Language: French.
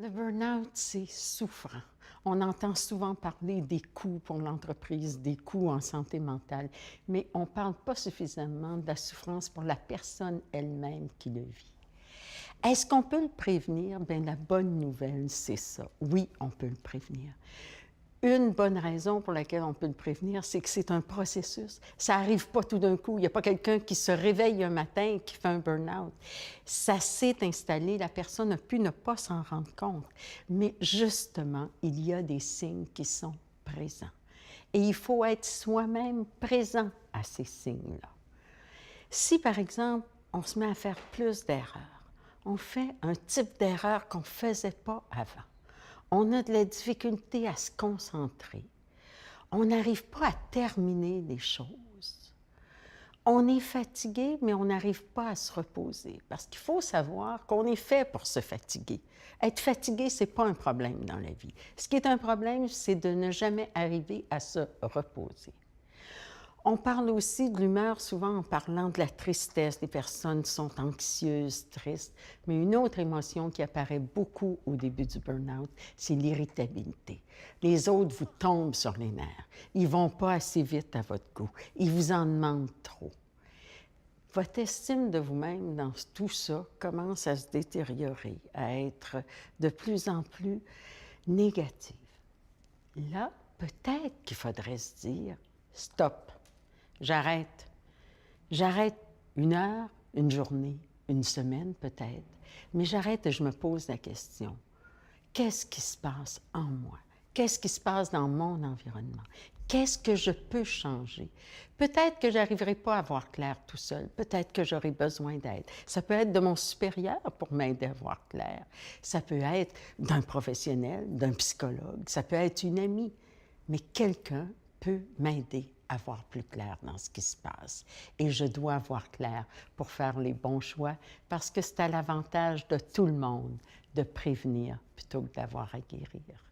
Le burn-out, c'est souffrant. On entend souvent parler des coûts pour l'entreprise, des coûts en santé mentale, mais on ne parle pas suffisamment de la souffrance pour la personne elle-même qui le vit. Est-ce qu'on peut le prévenir? Bien, la bonne nouvelle, c'est ça. Oui, on peut le prévenir. Une bonne raison pour laquelle on peut le prévenir, c'est que c'est un processus. Ça n'arrive pas tout d'un coup. Il n'y a pas quelqu'un qui se réveille un matin et qui fait un burn-out. Ça s'est installé, la personne a pu ne pas s'en rendre compte. Mais justement, il y a des signes qui sont présents. Et il faut être soi-même présent à ces signes-là. Si, par exemple, on se met à faire plus d'erreurs, on fait un type d'erreur qu'on ne faisait pas avant. On a de la difficulté à se concentrer. On n'arrive pas à terminer les choses. On est fatigué, mais on n'arrive pas à se reposer. Parce qu'il faut savoir qu'on est fait pour se fatiguer. Être fatigué, ce n'est pas un problème dans la vie. Ce qui est un problème, c'est de ne jamais arriver à se reposer. On parle aussi de l'humeur souvent en parlant de la tristesse. Les personnes sont anxieuses, tristes. Mais une autre émotion qui apparaît beaucoup au début du burn-out, c'est l'irritabilité. Les autres vous tombent sur les nerfs. Ils ne vont pas assez vite à votre goût. Ils vous en demandent trop. Votre estime de vous-même dans tout ça commence à se détériorer, à être de plus en plus négative. Là, peut-être qu'il faudrait se dire « stop ». J'arrête. J'arrête une heure, une journée, une semaine peut-être, mais j'arrête et je me pose la question. Qu'est-ce qui se passe en moi? Qu'est-ce qui se passe dans mon environnement? Qu'est-ce que je peux changer? Peut-être que je n'arriverai pas à voir clair tout seul. Peut-être que j'aurai besoin d'aide. Ça peut être de mon supérieur pour m'aider à voir clair. Ça peut être d'un professionnel, d'un psychologue. Ça peut être une amie. Mais quelqu'un peut m'aider à voir plus clair dans ce qui se passe. Et je dois voir clair pour faire les bons choix parce que c'est à l'avantage de tout le monde de prévenir plutôt que d'avoir à guérir.